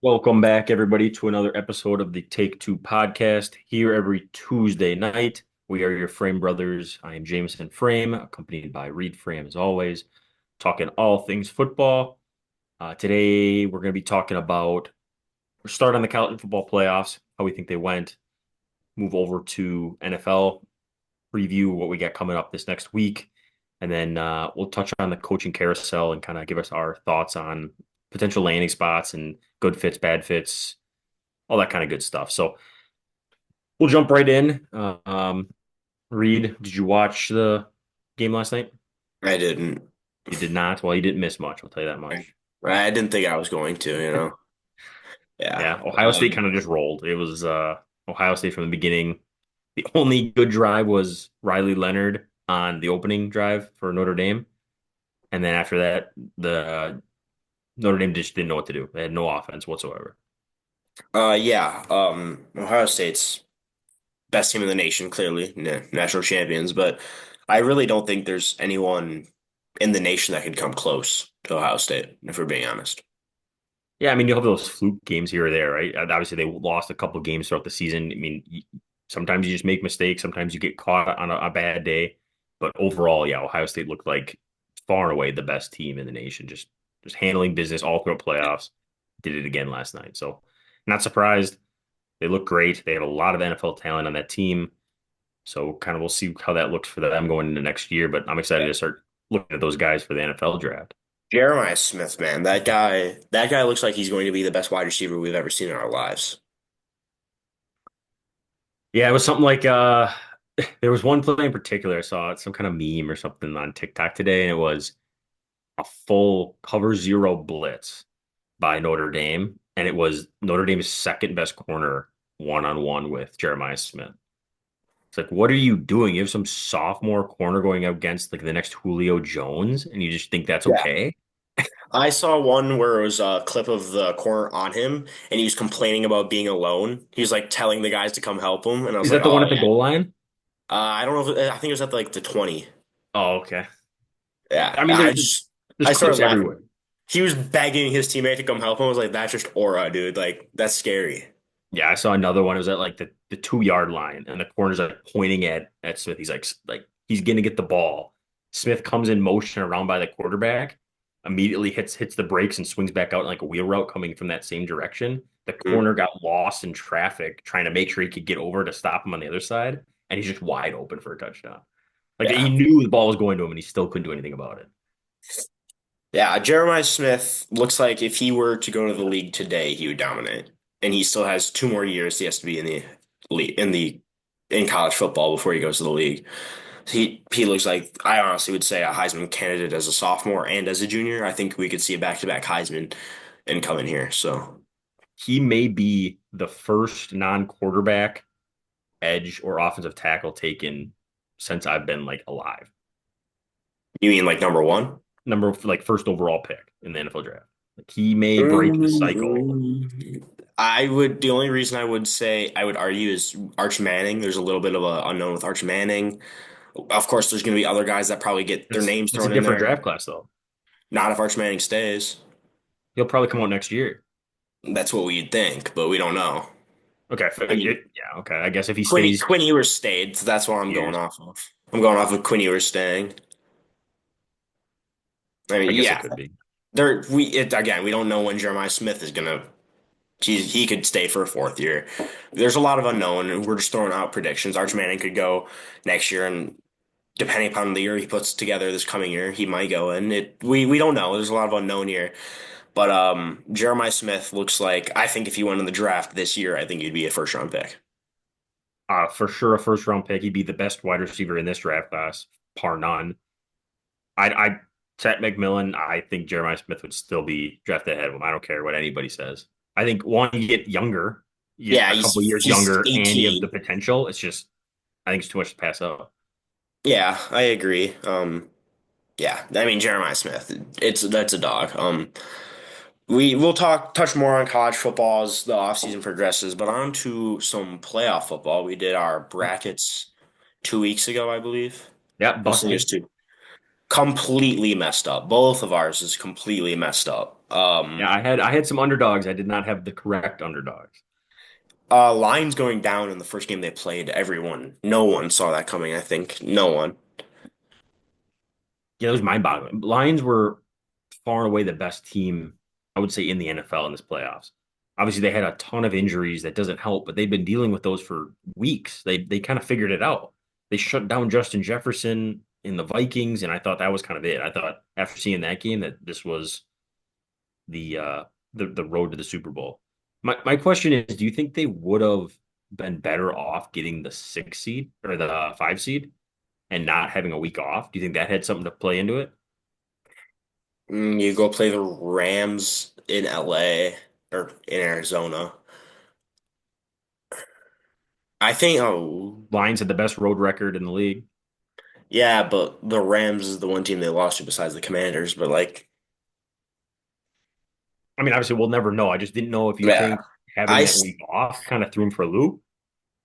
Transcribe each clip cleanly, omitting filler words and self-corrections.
Welcome back, everybody, to another episode of the Take Two podcast. Here every Tuesday night, we are your Frame brothers. I am Jameson Frame, accompanied by Reed Frame, as always, talking all things football. Today, we're going to be talking about we're start on the college football playoffs, how we think they went, move over to NFL, preview what we got coming up this next week, and then we'll touch on the coaching carousel and kind of give us our thoughts on potential landing spots and good fits, bad fits, all that kind of good stuff. So we'll jump right in. Reed, did you watch the game last night? I didn't. You did not. Well, you didn't miss much. I'll tell you that much. I didn't think I was going to. Yeah. Yeah, Ohio State kind of just rolled. It was Ohio State from the beginning. The only good drive was Riley Leonard on the opening drive for Notre Dame, and then after that, the Notre Dame just didn't know what to do. They had no offense whatsoever. Yeah. Ohio State's best team in the nation, clearly, national champions, but I really don't think there's anyone in the nation that could come close to Ohio State, if we're being honest. Yeah, I mean, you'll have those fluke games here or there, right? Obviously, they lost a couple games throughout the season. I mean, sometimes you just make mistakes. Sometimes you get caught on a bad day. But overall, yeah, Ohio State looked like far and away the best team in the nation, just handling business all throughout playoffs. Did it again last night. So not surprised. They look great. They have a lot of NFL talent on that team. So kind of we'll see how that looks for them going into next year. But I'm excited to start looking at those guys for the NFL draft. Jeremiah Smith, man, that guy looks like he's going to be the best wide receiver we've ever seen in our lives. Yeah, it was something like there was one play in particular I saw some kind of meme or something on TikTok today, and it was a full cover zero blitz by Notre Dame, and it was Notre Dame's second best corner one on one with Jeremiah Smith. It's like, what are you doing? You have some sophomore corner going up against like the next Julio Jones, and you just think that's Yeah. okay? I saw one where it was a clip of the corner on him, and he was complaining about being alone. He was like telling the guys to come help him, and I was Is like, that the one "Oh at the yeah." goal line? I don't know if I think it was at like the 20. Oh, okay. Yeah, I mean, there's I started clips laughing. everywhere. He was begging his teammate to come help him. I was like, "That's just aura, dude. Like that's scary." Yeah, I saw another one. It was at like the 2 yard line, and the corner's like pointing at Smith. He's like he's gonna get the ball. Smith comes in motion around by the quarterback, immediately hits the brakes and swings back out in like a wheel route coming from that same direction. The Mm, corner got lost in traffic trying to make sure he could get over to stop him on the other side, and he's just wide open for a touchdown. Like he yeah, knew the ball was going to him, and he still couldn't do anything about it. yeah. Jeremiah Smith looks like if he were to go to the league today, he would dominate, and he still has 2 more years. He has to be in the league in college football before he goes to the league. He looks like I honestly would say a Heisman candidate as a sophomore and as a junior. I think we could see a back-to-back Heisman incoming here. So He may be the first non-quarterback edge or offensive tackle taken since I've been like alive. you mean like number one? Number like first overall pick in the NFL draft. Like he may break the cycle. Mm, I would. The only reason I would say I would argue is Arch Manning. There's a little bit of a unknown with Arch Manning. Of course, there's going to be other guys that probably get their names It's a thrown in different there. draft class though. Not if Arch Manning stays. He'll probably come out next year. That's what we'd think, but we don't know. Okay, I mean, yeah, okay. I guess if he Quinn stays Quinn Ewers stayed, so that's what I'm going years, off of. I'm going off of Quinn Ewers staying. I I mean, guess it yeah, could be. again, we don't know when Jeremiah Smith is gonna. He could stay for a fourth year. There's a lot of unknown, and we're just throwing out predictions. Arch Manning could go next year, and depending upon the year he puts together this coming year, he might go. And we don't know. There's a lot of unknown here. But Jeremiah Smith looks like I think if he went in the draft this year, I think he'd be a first round pick. For sure, a first round pick. He'd be the best wide receiver in this draft class, par none. I Set McMillan. I think Jeremiah Smith would still be drafted ahead of him. I don't care what anybody says. I think one, you get younger, you get Yeah, a couple of years he's younger, and you have the 18. potential. It's just, I think it's too much to pass up. Yeah, I agree. Yeah, I mean Jeremiah Smith, that's a dog. We'll touch more on college football as the offseason progresses, but on to some playoff football. We did our brackets 2 weeks ago, I believe. Yeah, I think it was busted. two. Completely messed up. Both of ours is completely messed up. Yeah, Um, I had some underdogs. I did not have the correct underdogs. Lions going down in the first game they played, no one saw that coming, I think. No one. Yeah, it was mind-boggling. Lions were far and away the best team, I would say, in the NFL in this playoffs. Obviously, they had a ton of injuries. That doesn't help, but they've been dealing with those for weeks. They kind of figured it out. They shut down Justin Jefferson in the Vikings, and I thought that was kind of it. I thought after seeing that game that this was the uh the road to the Super Bowl. My question is, do you think they would have been better off getting the 6 seed or the 5 seed and not having a week off? Do you think that had something to play into it? You go play the Rams in LA or in Arizona. I think, oh, Lions had the best road record in the league. yeah, but the Rams is the one team they lost to besides the Commanders. But like, I mean, obviously, we'll never know. I just didn't know if you yeah, think having I, that week off kind of threw him for a loop.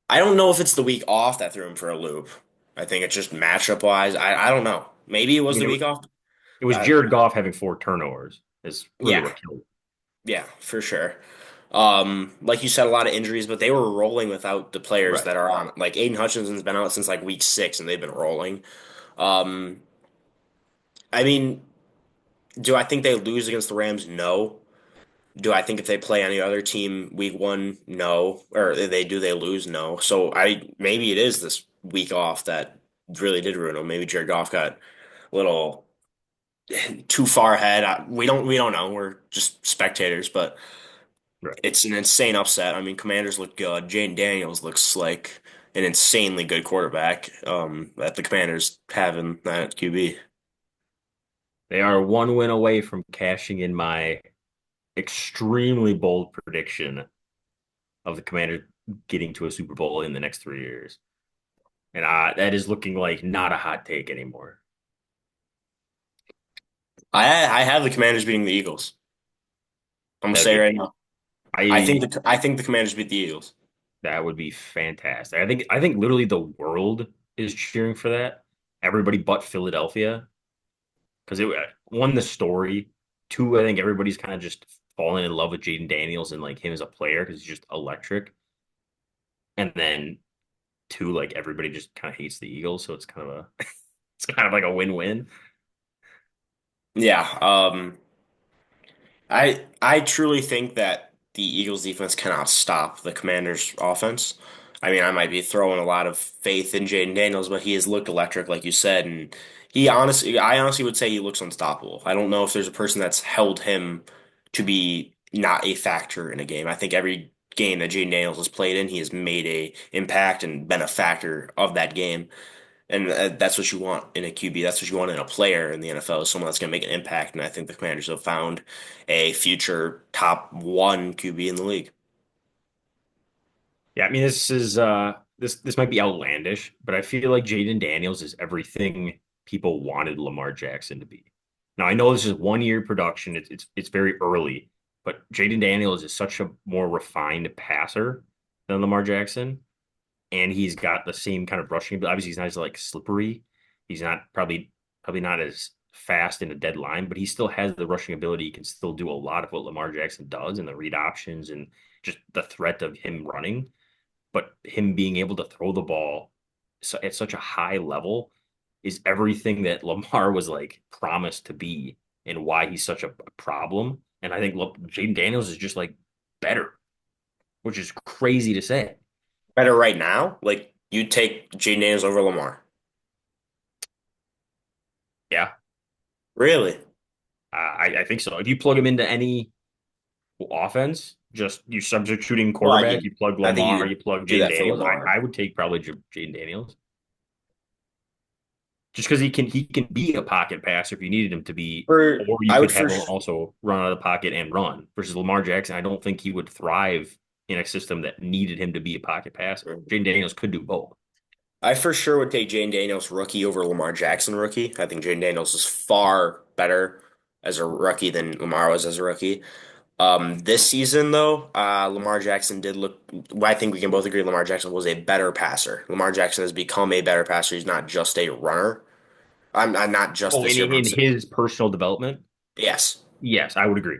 I don't know if it's the week off that threw him for a loop. I think it's just matchup wise. I don't know. Maybe it I was mean, the week off. it was Uh, Jared Goff having 4 turnovers is really yeah, what killed him. yeah, for sure. Like you said, a lot of injuries, but they were rolling without the players Right. that are on. Like Aiden Hutchinson's been out since like week 6, and they've been rolling. Um, I mean, do I think they lose against the Rams? No. Do I think if they play any other team week 1? No. Or they lose? No. So I maybe it is this week off that really did ruin them. Maybe Jared Goff got a little too far ahead. We don't know. We're just spectators, but Right. it's an insane upset. I mean, Commanders look good. Jaden Daniels looks like an insanely good quarterback. That the Commanders have in that QB. They are one win away from cashing in my extremely bold prediction of the Commanders getting to a Super Bowl in the next 3 years. And that is looking like not a hot take anymore. I have the Commanders beating the Eagles. I'm gonna That'd say be right amazing. now. I I think the Commanders beat the Eagles. That would be fantastic. I think literally the world is cheering for that. Everybody but Philadelphia because it one the story. Two, I think everybody's kind of just falling in love with Jaden Daniels and like him as a player because he's just electric. And then two, like everybody just kind of hates the Eagles, so it's kind of a it's kind of like a win-win. Yeah. I truly think that the Eagles defense cannot stop the Commanders offense. I mean, I might be throwing a lot of faith in Jaden Daniels, but he has looked electric, like you said, and I honestly would say he looks unstoppable. I don't know if there's a person that's held him to be not a factor in a game. I think every game that Jaden Daniels has played in, he has made a impact and been a factor of that game. And that's what you want in a QB. That's what you want in a player in the NFL, is someone that's going to make an impact. And I think the Commanders have found a future top one QB in the league. Yeah, I mean this might be outlandish, but I feel like Jaden Daniels is everything people wanted Lamar Jackson to be. Now I know this is 1 year production. It's very early, but Jaden Daniels is such a more refined passer than Lamar Jackson, and he's got the same kind of rushing. But obviously he's not as like slippery. He's not probably not as fast in a dead line, but he still has the rushing ability. He can still do a lot of what Lamar Jackson does and the read options and just the threat of him running, but him being able to throw the ball at such a high level is everything that Lamar was like promised to be and why he's such a problem. And I think look, Jaden Daniels is just like better, which is crazy to say. Better right now, like you take Jaden Daniels over Lamar. Yeah, Really? I think so. If you plug him into any offense, just you substituting Well, quarterback, you plug I think you Lamar, you would plug do Jaden that for Daniels. Lamar. I would take probably Jaden Daniels. Just because he can be a pocket passer if you needed him to be, or you I could would have for him also run out of the pocket and run. Versus Lamar Jackson, I don't think he would thrive in a system that needed him to be a pocket passer. Jaden Daniels could do both. I for sure would take Jaden Daniels rookie over Lamar Jackson rookie. I think Jaden Daniels is far better as a rookie than Lamar was as a rookie. This season, though, Lamar Jackson did look. I think we can both agree Lamar Jackson was a better passer. Lamar Jackson has become a better passer. He's not just a runner. I'm not just Oh, this in year, but in his personal development, yes. yes, I would agree.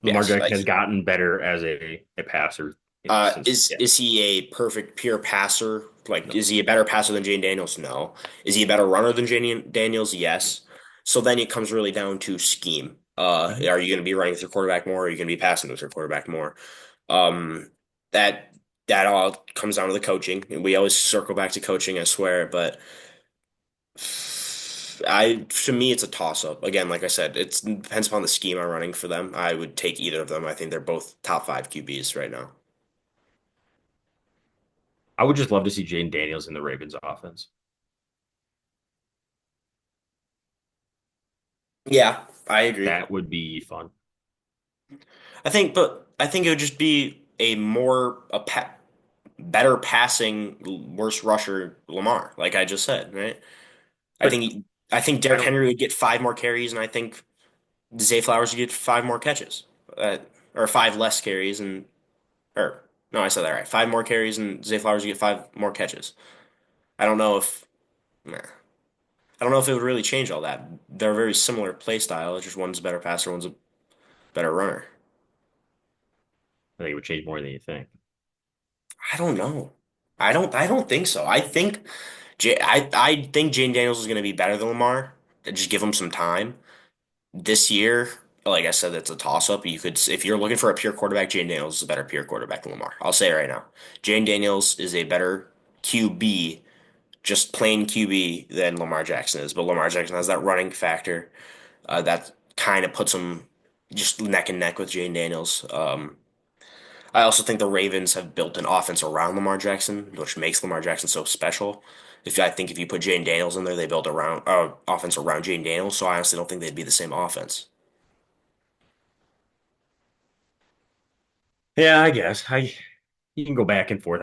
Lamar Yes. Jackson has gotten better as a passer since, Is yeah. is he a perfect pure passer? Like, No. is he a better passer than Jane Daniels? No. Is he a better runner than Jane Daniels? Yes. So then it comes really down to scheme. Mhm. Are you going to be running with your quarterback more? Or are you going to be passing with your quarterback more? Um, that that all comes down to the coaching, and we always circle back to coaching, I swear. But to me, it's a toss up. Again, like I said, it depends upon the scheme I'm running for them. I would take either of them. I think they're both top five QBs right now. I would just love to see Jaden Daniels in the Ravens offense. Yeah, I agree. That would be fun. I think it would just be better passing, worse rusher Lamar, like I just said, right? I But think I think I Derrick don't Henry would get five more carries, and I think Zay Flowers would get five more catches, or five less carries, and or no, I said that right. Five more carries, and Zay Flowers would get five more catches. I don't know if nah, I don't know if it would really change all that. They're a very similar play style. It's just one's a better passer, one's a better runner. think it would change more than you think. I don't know. I don't think so. I think Jane Daniels is going to be better than Lamar. Just give him some time. This year, like I said, it's a toss up. You could, if you're looking for a pure quarterback, Jane Daniels is a better pure quarterback than Lamar. I'll say it right now. Jane Daniels is a better QB, just plain QB than Lamar Jackson is. But Lamar Jackson has that running factor that kind of puts him just neck and neck with Jane Daniels. I also think the Ravens have built an offense around Lamar Jackson, which makes Lamar Jackson so special. I think if you put Jane Daniels in there, they build around offense around Jane Daniels. So I honestly don't think they'd be the same offense. Yeah, I guess. You can go back and forth.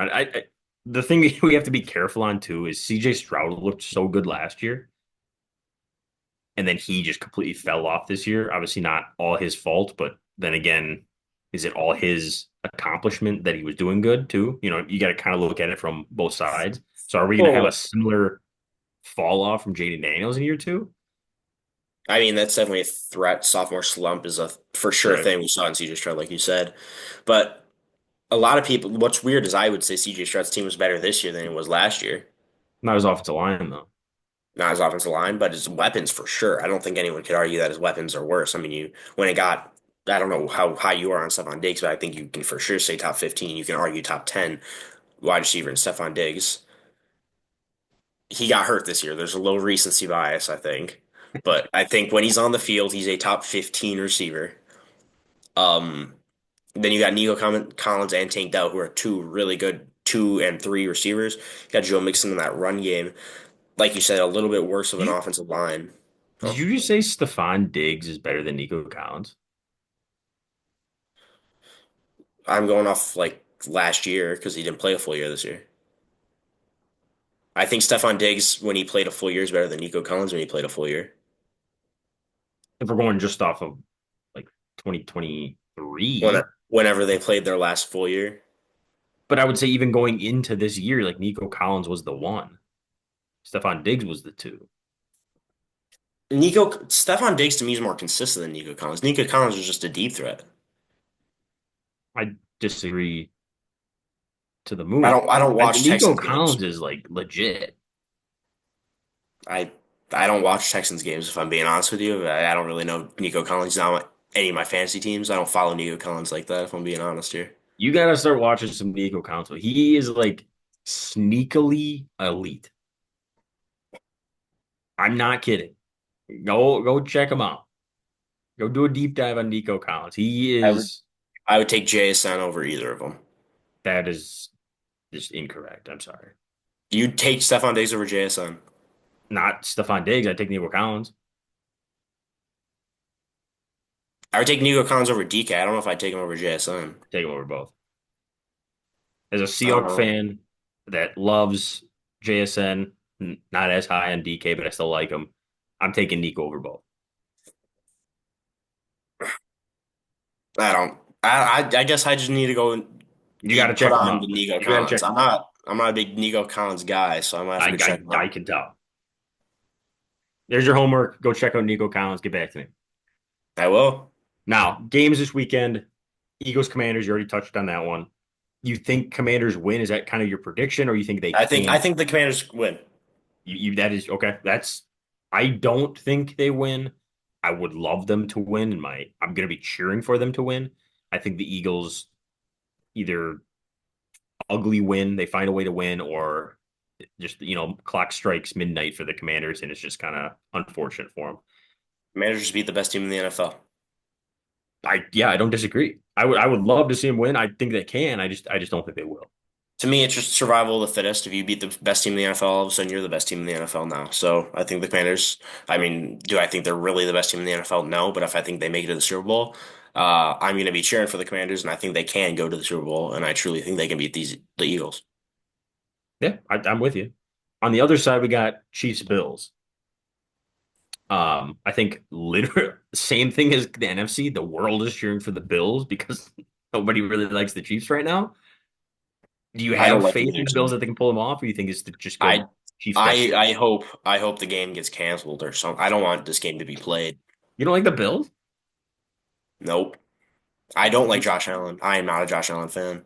The thing we have to be careful on too is CJ Stroud looked so good last year, and then he just completely fell off this year. Obviously, not all his fault, but then again, is it all his accomplishment that he was doing good too? You got to kind of look at it from both sides. So, are we going to have a Well, similar fall off from Jaden Daniels in year two? I mean, that's definitely a threat. Sophomore slump is a for sure Right. thing we saw in CJ Stroud, like you said. But a lot of people, what's weird is I would say CJ Stroud's team was better this year than it was last year. Not his offensive line though. Not his offensive line, but his weapons for sure. I don't think anyone could argue that his weapons are worse. I mean, when it got, I don't know how high you are on Stephon Diggs, but I think you can for sure say top 15. You can argue top 10 wide receiver in Stephon Diggs. He got hurt this year. There's a little recency bias, I think. But I think when he's on the field, he's a top 15 receiver. Um, then you got Collins and Tank Dell, who are two really good 2 and 3 receivers. You got Joe Mixon in that run game. Like you said, a little bit worse of Did an you offensive line. did Oh, you just say Stephon Diggs is better than Nico Collins? I'm going off like last year because he didn't play a full year this year. I think Stephon Diggs, when he played a full year, is better than Nico Collins when he played a full year. If we're going just off of like When, 2023, whenever they played their last full year. but I would say even going into this year, like Nico Collins was the one. Stephon Diggs was the two. Stephon Diggs to me is more consistent than Nico Collins. Nico Collins was just a deep threat. I disagree to the moon. I don't watch Nico Texans games. Collins is like legit. I I don't watch Texans games if I'm being honest with you. I don't really know Nico Collins. He's not on any of my fantasy teams. I don't follow Nico Collins like that if I'm being honest here. You got to start watching some Nico Collins. He is like sneakily elite. I'm not kidding. Go check him out. Go do a deep dive on Nico Collins. He I would is I would take JSN over either of them. that is just incorrect. I'm sorry. You'd take Stephon Diggs over JSN. Not Stephon Diggs. I take Nico Collins. I would take Nico Collins over DK. I don't know if I'd take him over JSN. Take him over both. As a I don't Seahawk know. fan that loves JSN, not as high on DK, but I still like him. I'm taking Nico over both. I don't. I guess I just need to go and You got to put check him on out. the Nico You got to Collins. check him. I'm not a big Nico Collins guy, so I might have to go check him I out. can tell. There's your homework. Go check out Nico Collins. Get back to me. I will. Now, games this weekend, Eagles Commanders, you already touched on that one. You think Commanders win? Is that kind of your prediction, or you think they I can? think the Commanders win. That is okay. I don't think they win. I would love them to win, and I'm gonna be cheering for them to win. I think the Eagles either ugly win, they find a way to win, or just clock strikes midnight for the Commanders, and it's just kind of unfortunate for them. Commanders beat the best team in the NFL. Yeah, I don't disagree. I would love to see them win. I think they can. I just don't think they will. To me, it's just survival of the fittest. If you beat the best team in the NFL, all of a sudden you're the best team in the NFL now. So I think the Commanders, I mean, do I think they're really the best team in the NFL? No, but if I think they make it to the Super Bowl, I'm going to be cheering for the Commanders, and I think they can go to the Super Bowl, and I truly think they can beat the Eagles. Yeah, I'm with you. On the other side, we got Chiefs Bills. I think literally same thing as the NFC. The world is cheering for the Bills because nobody really likes the Chiefs right now. Do you I don't have like faith in either the Bills team. that they can pull them off, or you think it's to just I go Chiefs destiny? I hope the game gets canceled or something. I don't want this game to be played. You don't like the Bills? Nope. I don't like Josh Allen. I am not a Josh Allen fan.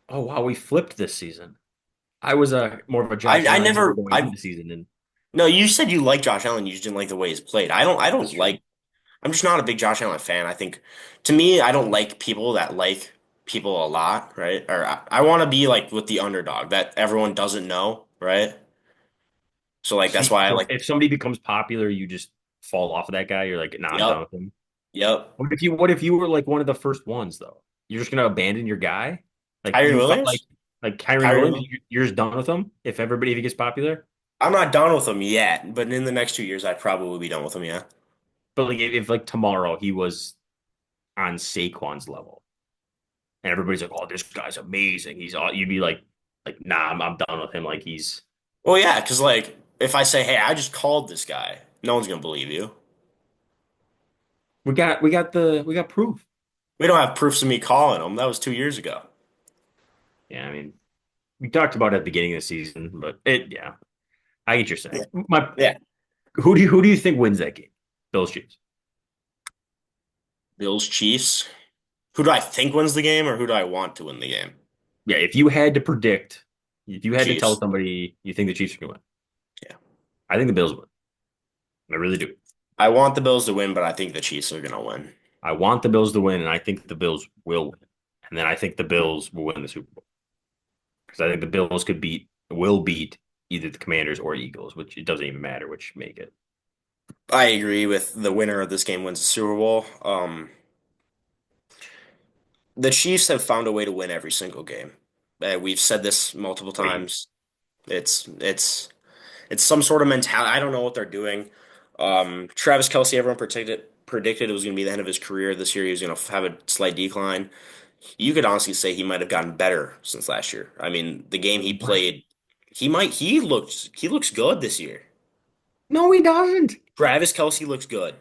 Oh wow, we flipped this season. I was a more of a Josh I Allen hater never going into I the season, and no, you said you like Josh Allen, you just didn't like the way he's played. I that's don't true. like I'm just not a big Josh Allen fan. I think to me, I don't like people that like people a lot, right? Or I want to be like with the underdog that everyone doesn't know, right? So like that's why I So like if somebody becomes popular, you just fall off of that guy. You're like, nah, I'm done yep, with him. yep. What if you were like one of the first ones though? You're just gonna abandon your guy? Like Kyrie you felt Williams? like Kyron Kyrie Williams, Williams. you're just done with him if he gets popular. I'm not done with him yet, but in the next 2 years, I'd probably be done with him. Yeah. But like if like tomorrow he was on Saquon's level and everybody's like, oh, this guy's amazing. He's all you'd be like, nah, I'm done with him. Like Well, yeah, because like if I say, hey, I just called this guy, no one's gonna believe you. we got proof. We don't have proofs of me calling him. That was 2 years ago. Yeah, I mean, we talked about it at the beginning of the season, but yeah, I get your saying. Yeah. My Yeah. who do you think wins that game? Bills Chiefs. Bills, Chiefs. Who do I think wins the game, or who do I want to win the game? Yeah, if you had to tell Chiefs. somebody you think the Chiefs are going to win, Yeah. I think the Bills win. I really do. I want the Bills to win, but I think the Chiefs are gonna win. I want the Bills to win, and I think the Bills will win. And then I think the Bills will win the Super Bowl because I think the Bills will beat either the Commanders or Eagles, which it doesn't even matter which make it. I agree with the winner of this game wins the Super Bowl. The Chiefs have found a way to win every single game. We've said this multiple Wait, times. It's it's it's some sort of mentality. I don't know what they're doing. Travis Kelce, everyone predicted it was going to be the end of his career this year. He was going to have a slight decline. You could honestly say he might have gotten better since last year. I mean, the game he what? played, he looks good this year. No, he doesn't. Travis Kelce looks good.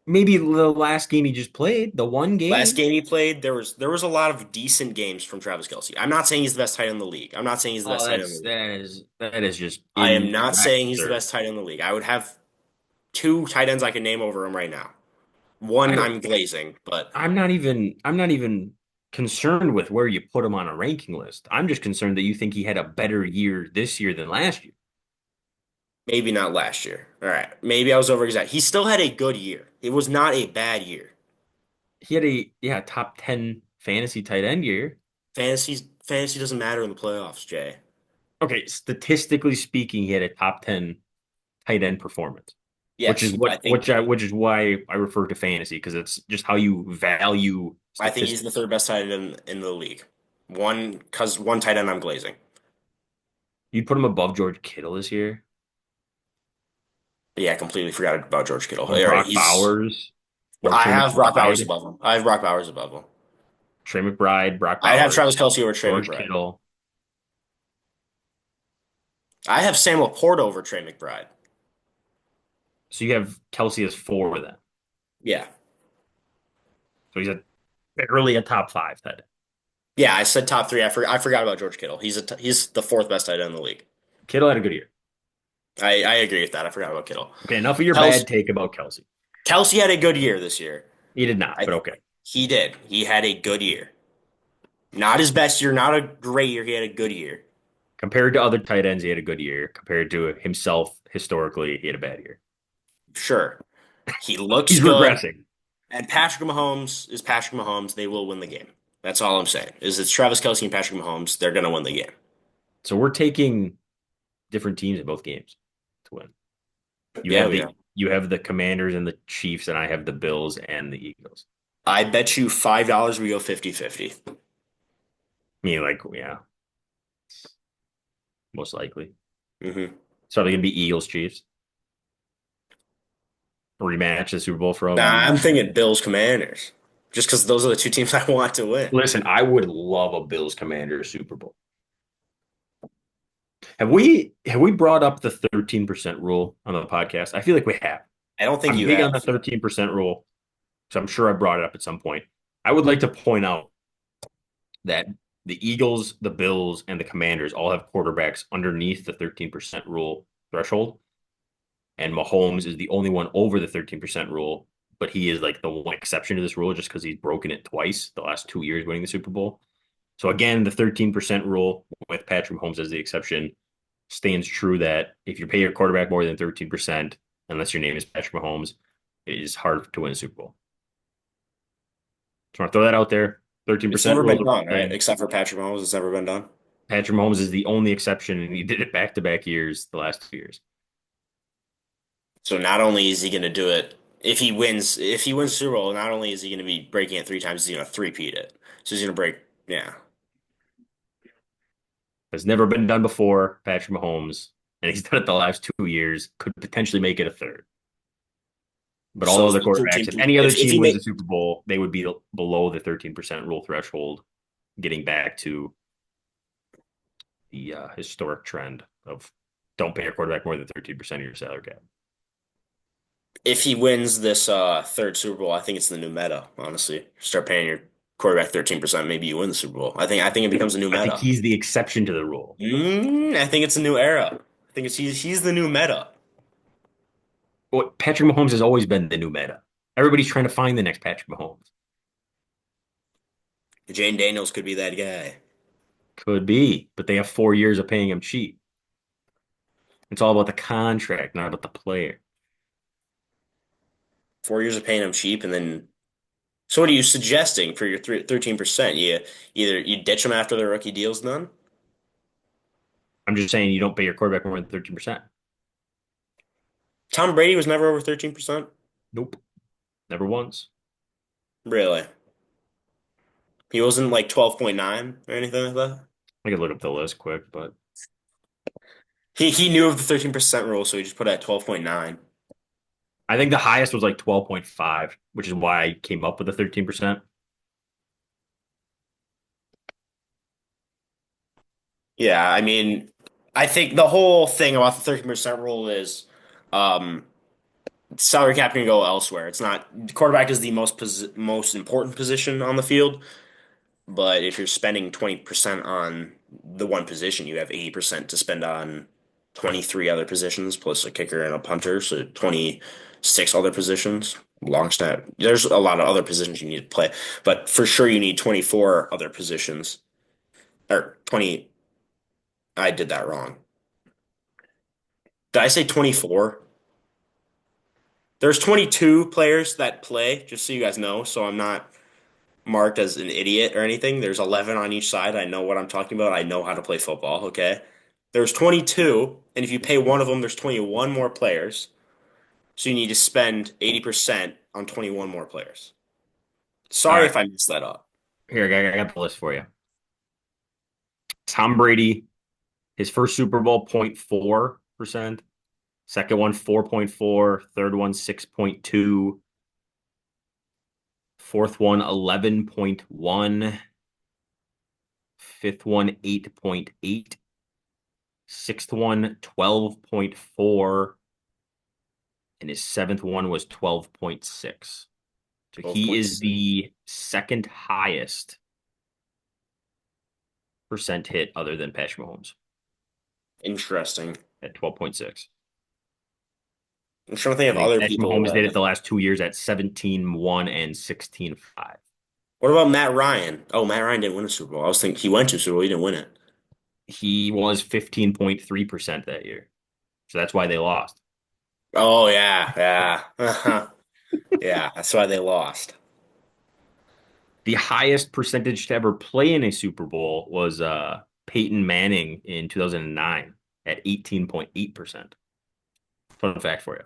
Maybe the last game he just played, the one Last game. game he played, there was a lot of decent games from Travis Kelce. I'm not saying he's the best tight end in the league. I'm not saying he's the Oh, best tight end in the league. that is just I am not incorrect, saying he's the sir. best tight end in the league. I would have two tight ends I can name over him right now. I One don't. I'm glazing, but I'm not even concerned with where you put him on a ranking list. I'm just concerned that you think he had a better year this year than last year. maybe not last year. All right, maybe I was over exaggerating. He still had a good year. It was not a bad year. He had a top 10 fantasy tight end year. Fantasy doesn't matter in the playoffs, Jay. Okay, statistically speaking, he had a top 10 tight end performance, which is Yes, what which is why I refer to fantasy because it's just how you value I think he's statistics. the third best tight end in the league. One tight end I'm glazing. You'd put him above George Kittle this year, Yeah, I completely forgot about George Kittle. All or right, Brock he's Bowers, or I Trey have Brock Bowers McBride. above him. I have Brock Bowers above him. Trey McBride, Brock I have Bowers, Travis Kelce over Trey George McBride. Kittle. I have Sam Laporta over Trey McBride. So you have Kelsey as four of them. Yeah. So barely a top five tight end. Yeah, I said top three. I forgot about George Kittle. He's the fourth best tight end in the league. Kittle had a good year. I agree with that. I forgot about Kittle. Okay, enough of your Kelsey, bad take about Kelsey. Kelsey had a good year this year. He did not, I but okay. He did. He had a good year. Not his best year, not a great year. He had a good year. Compared to other tight ends, he had a good year. Compared to himself historically, he had a bad year. Sure. He looks He's good. regressing. And Patrick Mahomes is Patrick Mahomes. They will win the game. That's all I'm saying. Is it's Travis Kelce and Patrick Mahomes. They're gonna win the game. So we're taking different teams in both games to win. You Yeah, have we the are. you have the Commanders and the Chiefs, and I have the Bills and the Eagles. I bet you $5 we go 50-50. I mean, like, yeah, most likely. Mm-hmm. It's probably gonna be Eagles Chiefs rematch the Super Bowl for Nah, them. I'm thinking Bills Commanders. Just because those are the two teams I want to win. Listen, I would love a Bills Commanders Super Bowl. Have we brought up the 13% rule on the podcast? I feel like we have. I don't think I'm you big on have. the 13% rule, so I'm sure I brought it up at some point. I would like to point out that the Eagles, the Bills, and the Commanders all have quarterbacks underneath the 13% rule threshold. And Mahomes is the only one over the 13% rule, but he is like the one exception to this rule just because he's broken it twice the last 2 years winning the Super Bowl. So again, the 13% rule with Patrick Mahomes as the exception stands true that if you pay your quarterback more than 13%, unless your name is Patrick Mahomes, it is hard to win a Super Bowl. Just want to throw that out there. It's 13% never rule is been a real done, right? thing. Except for Patrick Mahomes, it's never been done. Patrick Mahomes is the only exception, and he did it back to back years the last 2 years. So not only is he going to do it if he wins Super Bowl, not only is he going to be breaking it three times, he's going to three-peat it. So he's going to break, yeah. Has never been done before, Patrick Mahomes, and he's done it the last 2 years. Could potentially make it a third. But all So is other the quarterbacks, 13. if any other If team he wins the make Super Bowl, they would be below the 13% rule threshold, getting back to the historic trend of don't pay your quarterback more than 13% of your salary cap. if he wins this third Super Bowl, I think it's the new meta. Honestly, start paying your quarterback 13%. Maybe you win the Super Bowl. I think it becomes a new I think meta. he's the exception to the rule. I think it's a new era. I think he's the new meta. Well, Patrick Mahomes has always been the new meta. Everybody's trying to find the next Patrick Mahomes. Jane Daniels could be that guy. Could be, but they have 4 years of paying him cheap. It's all about the contract, not about the player. 4 years of paying him cheap, and then so what are you suggesting for your 13%? You either you ditch him after the rookie deal's done. I'm just saying you don't pay your quarterback more than 13%. Tom Brady was never over 13%. Nope. Never once. Really? He wasn't like 12.9 or anything like that. I could look up the list quick, but He knew of the 13% rule, so he just put it at 12.9. I think the highest was like 12.5, which is why I came up with the 13%. Yeah, I mean, I think the whole thing about the 13% rule is um, salary cap can go elsewhere. It's not quarterback is the most important position on the field, but if you're spending 20% on the one position, you have 80% to spend on 23 other positions plus a kicker and a punter, so 26 other positions. Long snap. There's a lot of other positions you need to play, but for sure you need 24 other positions or 20. I did that wrong. Did I say 24? There's 22 players that play, just so you guys know, so I'm not marked as an idiot or anything. There's 11 on each side. I know what I'm talking about. I know how to play football, okay? There's 22, and if you pay one of them, there's 21 more players. So you need to spend 80% on 21 more players. All Sorry right. if I messed that up. Here, I got the list for you. Tom Brady, his first Super Bowl, 0.4%. Second one, 4.4. Third one, 6.2. Fourth one, 11.1. Fifth one, 8.8. Sixth one, 12.4. And his seventh one was 12.6. So he is 12.6. the second highest percent hit other than Patrick Mahomes Interesting. at 12.6. I'm trying to think I of think other Patrick people Mahomes did it that. the last 2 years at 17-1 and 16-5. What about Matt Ryan? Oh, Matt Ryan didn't win a Super Bowl. I was thinking he went to a Super Bowl. He didn't win it. He was 15.3% that year. So that's why they lost. Oh yeah, yeah, yeah. That's why they lost. The highest percentage to ever play in a Super Bowl was Peyton Manning in 2009 at 18.8%. Fun fact for you.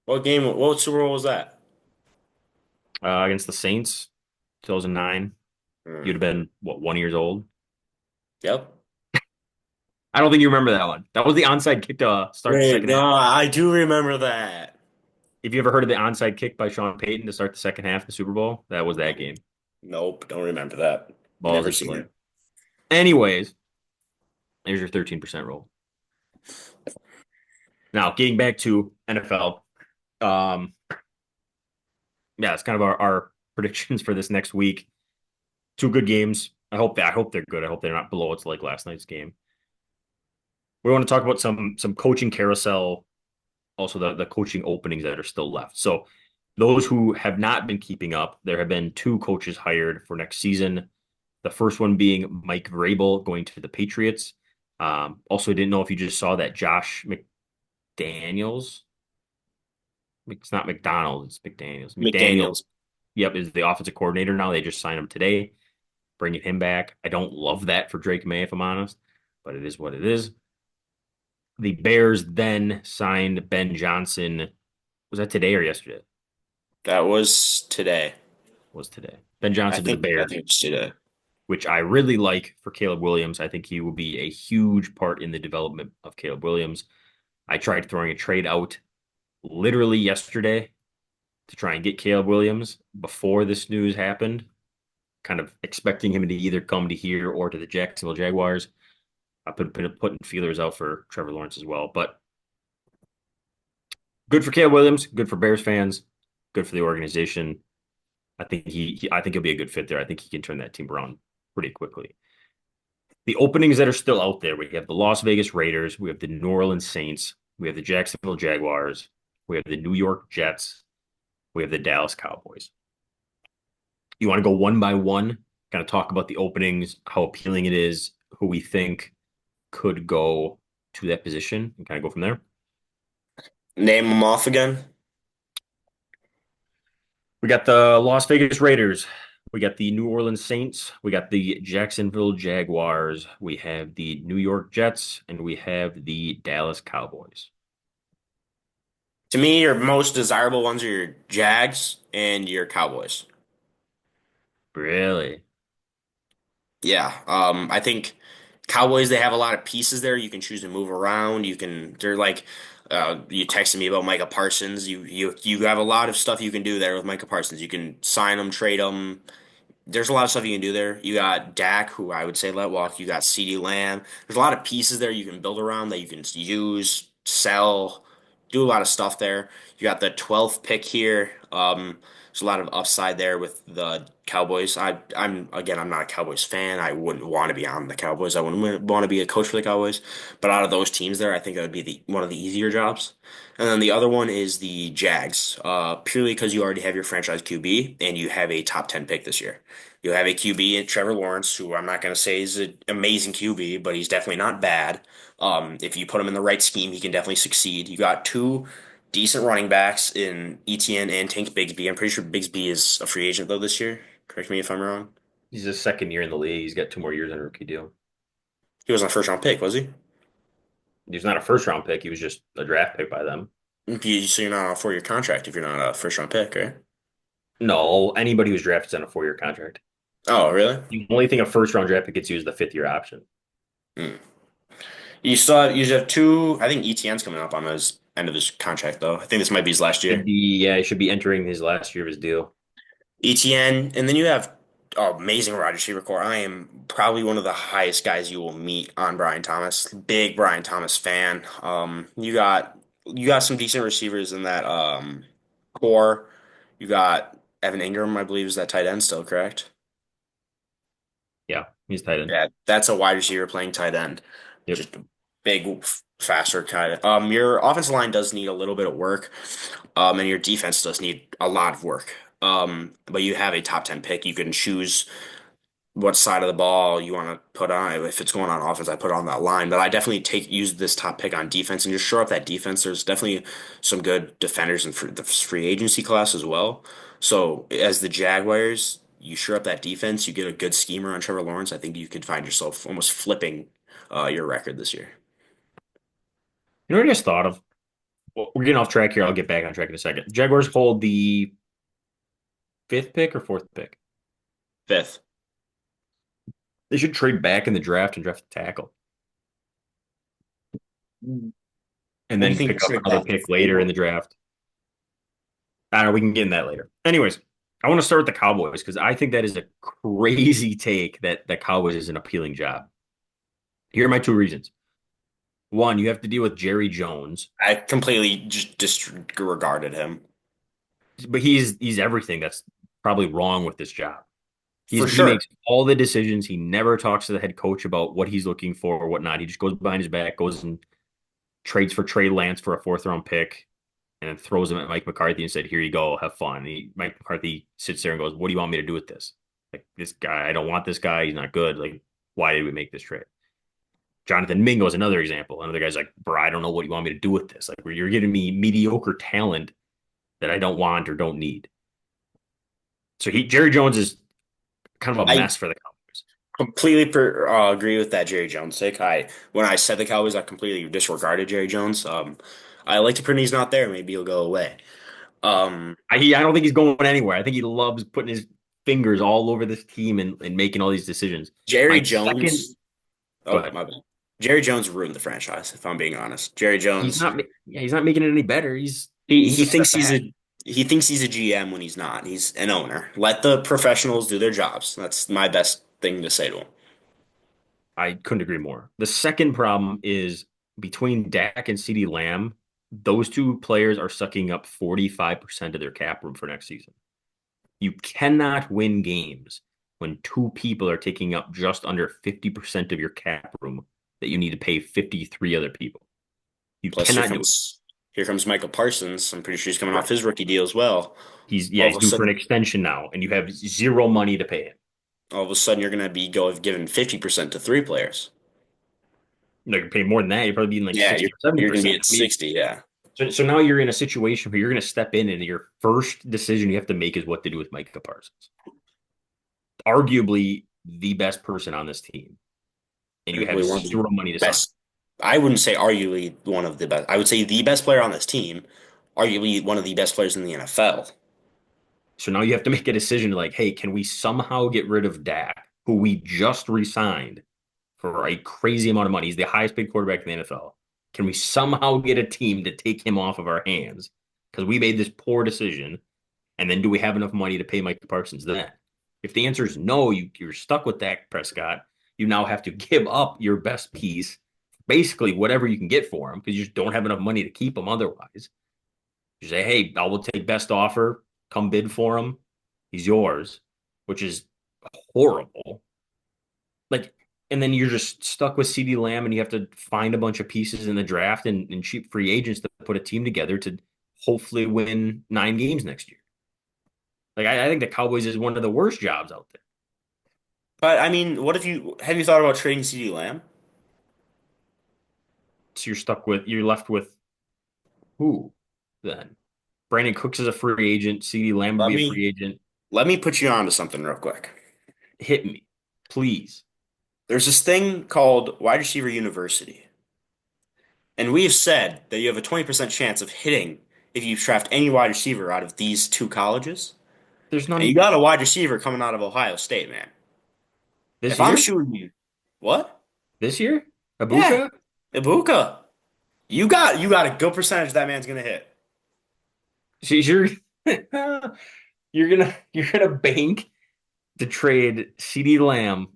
What game? What Super Bowl was that? Against the Saints, 2009, you'd Hmm. have been, what, 1 years old? Yep. I don't think you remember that one. That was the onside kick to start the Wait, second no, half. I do remember that. If you ever heard of the onside kick by Sean Payton to start the second half of the Super Bowl, that was that No, game. nope, don't remember that. Balls Never if you seen would. it. Anyways, there's your 13% roll. Now, getting back to NFL, um, yeah, it's kind of our predictions for this next week. Two good games. I hope they're good. I hope they're not below it's like last night's game. We want to talk about some coaching carousel, also the coaching openings that are still left. So those who have not been keeping up, there have been two coaches hired for next season. The first one being Mike Vrabel going to the Patriots. Also, didn't know if you just saw that Josh McDaniels. It's not McDonald, it's McDaniels. McDaniel, McDaniels. yep, is the offensive coordinator now. They just signed him today, bringing him back. I don't love that for Drake May, if I'm honest, but it is what it is. The Bears then signed Ben Johnson. Was that today or yesterday? That was today. Was today. Ben I Johnson to the think I Bears, think it's today. which I really like for Caleb Williams. I think he will be a huge part in the development of Caleb Williams. I tried throwing a trade out literally yesterday to try and get Caleb Williams before this news happened, kind of expecting him to either come to here or to the Jacksonville Jaguars. I putting feelers out for Trevor Lawrence as well, but good for Caleb Williams, good for Bears fans, good for the organization. I think he'll be a good fit there. I think he can turn that team around pretty quickly. The openings that are still out there, we have the Las Vegas Raiders, we have the New Orleans Saints, we have the Jacksonville Jaguars, we have the New York Jets, we have the Dallas Cowboys. You want to go one by one, kind of talk about the openings, how appealing it is, who we think could go to that position, and kind of go from there. Name them off again. We got the Las Vegas Raiders. We got the New Orleans Saints. We got the Jacksonville Jaguars. We have the New York Jets, and we have the Dallas Cowboys. To me, your most desirable ones are your Jags and your Cowboys. Really? Yeah, I think Cowboys they have a lot of pieces there. You can choose to move around. They're like you texted me about Micah Parsons. You have a lot of stuff you can do there with Micah Parsons. You can sign him, trade him. There's a lot of stuff you can do there. You got Dak, who I would say let walk. You got CeeDee Lamb. There's a lot of pieces there you can build around that you can use, sell, do a lot of stuff there. You got the 12th pick here. There's a lot of upside there with the Cowboys. I'm not a Cowboys fan. I wouldn't want to be on the Cowboys. I wouldn't want to be a coach for the Cowboys. But out of those teams there, I think that would be the one of the easier jobs. And then the other one is the Jags, purely because you already have your franchise QB and you have a top 10 pick this year. You have a QB in Trevor Lawrence, who I'm not going to say is an amazing QB, but he's definitely not bad. If you put him in the right scheme, he can definitely succeed. You got two decent running backs in ETN and Tank Bigsby. I'm pretty sure Bigsby is a free agent though this year. Correct me if I'm wrong. He's his second year in the league. He's got 2 more years on a rookie deal. He wasn't a first round pick, was he? He's not a first round pick. He was just a draft pick by them. So you're not on a 4 year contract if you're not a first round pick, right? No, anybody who's drafted is on a 4 year contract. Oh, really? The only thing a first round draft pick gets you is the fifth year option. Hmm. You just have two. I think ETN's coming up on his end of his contract though. I think this might be his last Should year. be yeah, he should be entering his last year of his deal. ETN, and then you have amazing wide receiver core. I am probably one of the highest guys you will meet on Brian Thomas. Big Brian Thomas fan. You got some decent receivers in that core. You got Evan Ingram, I believe, is that tight end still, correct? Yeah, he's tight end. Yeah, that's a wide receiver playing tight end. Yep. Just a big. faster kind of. Your offensive line does need a little bit of work, and your defense does need a lot of work. But you have a top 10 pick. You can choose what side of the ball you want to put on. If it's going on offense, I put it on that line. But I definitely take use this top pick on defense and just shore up that defense. There's definitely some good defenders in the free agency class as well. So as the Jaguars, you shore up that defense. You get a good schemer on Trevor Lawrence. I think you could find yourself almost flipping your record this year. You know what I just thought of? Well, we're getting off track here. I'll get back on track in a second. Jaguars hold the fifth pick or fourth pick. Fifth. They should trade back in the draft and draft a tackle, and What do you then think you pick up trade another back pick later in for? the draft. I don't know. We can get in that later. Anyways, I want to start with the Cowboys because I think that is a crazy take that the Cowboys is an appealing job. Here are my two reasons. One, you have to deal with Jerry Jones, I completely just disregarded him. but he's everything that's probably wrong with this job. For He sure. makes all the decisions. He never talks to the head coach about what he's looking for or whatnot. He just goes behind his back, goes and trades for Trey Lance for a fourth round pick, and then throws him at Mike McCarthy and said, "Here you go, have fun." Mike McCarthy sits there and goes, "What do you want me to do with this? Like this guy, I don't want this guy. He's not good. Like, why did we make this trade?" Jonathan Mingo is another example. Another guy's like, "Bro, I don't know what you want me to do with this. Like, you're giving me mediocre talent that I don't want or don't need." So Jerry Jones is kind of a I mess for the Cowboys. completely agree with that Jerry Jones take. When I said the Cowboys, I completely disregarded Jerry Jones. I like to pretend he's not there. Maybe he'll go away. Um, I don't think he's going anywhere. I think he loves putting his fingers all over this team and making all these decisions. Jerry My second, Jones. go Oh, ahead. my bad. Jerry Jones ruined the franchise, if I'm being honest. Jerry He's Jones, not. Yeah, he's not making it any better. he, He's he a step thinks back. he thinks he's a GM when he's not. He's an owner. Let the professionals do their jobs. That's my best thing to say to him. I couldn't agree more. The second problem is between Dak and CeeDee Lamb, those two players are sucking up 45% of their cap room for next season. You cannot win games when two people are taking up just under 50% of your cap room that you need to pay 53 other people. You Plus, here cannot do it. comes here comes Michael Parsons. I'm pretty sure he's coming off Right. his rookie deal as well. Yeah, All of he's a due for an sudden, extension now, and you have zero money to pay him. all of a sudden, you're gonna be giving 50% to three players. No, you're paying more than that. You're probably being like Yeah, 60 you're or 70 you're gonna be percent. at I mean, 60. Yeah, so now you're in a situation where you're going to step in, and your first decision you have to make is what to do with Micah Parsons, arguably the best person on this team, and you have arguably one of the zero money to sign. best. I wouldn't say arguably one of the best. I would say the best player on this team, arguably one of the best players in the NFL. So now you have to make a decision like, hey, can we somehow get rid of Dak, who we just re-signed for a crazy amount of money? He's the highest paid quarterback in the NFL. Can we somehow get a team to take him off of our hands because we made this poor decision? And then do we have enough money to pay Mike Parsons then? If the answer is no, you're stuck with Dak Prescott. You now have to give up your best piece, basically whatever you can get for him, because you just don't have enough money to keep him otherwise. You say, hey, I will take best offer, come bid for him. He's yours, which is horrible. Like, and then you're just stuck with CeeDee Lamb and you have to find a bunch of pieces in the draft and cheap free agents to put a team together to hopefully win 9 games next year. Like I think the Cowboys is one of the worst jobs out there. But I mean, what if you have you thought about trading CeeDee Lamb? So you're left with who then? Brandon Cooks is a free agent. CeeDee Lamb would Let be a me free agent. let me put you on to something real quick. Hit me, please. There's this thing called wide receiver university. And we have said that you have a 20% chance of hitting if you draft any wide receiver out of these two colleges. There's And you none got a wide receiver coming out of Ohio State, man. this If I'm year. shooting you, what? This year, Yeah, Abuka. Ibuka. You got a good percentage that man's gonna hit. You're you're gonna bank to trade CeeDee Lamb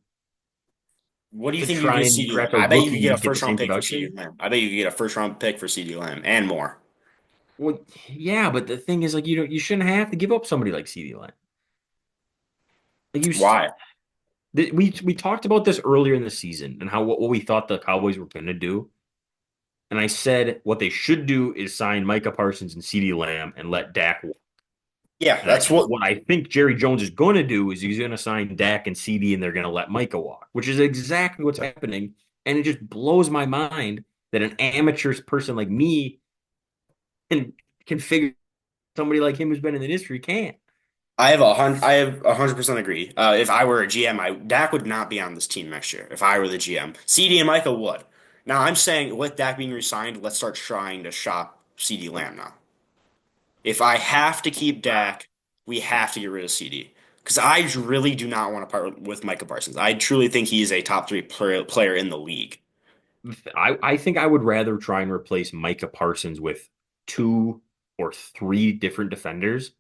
What do you to think you try get and CeeDee Lamb? draft a I bet you could rookie get a to get the first round same pick for production. CeeDee Lamb. I bet you could get a first round pick for CeeDee Lamb and more. Well, yeah, but the thing is, like, you shouldn't have to give up somebody like CeeDee Lamb. Like Why? we talked about this earlier in the season and how what we thought the Cowboys were going to do. And I said what they should do is sign Micah Parsons and CeeDee Lamb and let Dak walk. Yeah, And that's what what I think Jerry Jones is going to do is he's going to sign Dak and CD and they're going to let Micah walk, which is exactly what's happening. And it just blows my mind that an amateur person like me can figure somebody like him who's been in the industry can't. I have 100% agree. If I were a GM, Dak would not be on this team next year. If I were the GM, CD and Micah would. Now I'm saying with Dak being resigned, let's start trying to shop CD Lamb now. If I have to keep Dak, we have to get rid of CD because I really do not want to part with Micah Parsons. I truly think he is a top three player in the league. I think I would rather try and replace Micah Parsons with two or three different defenders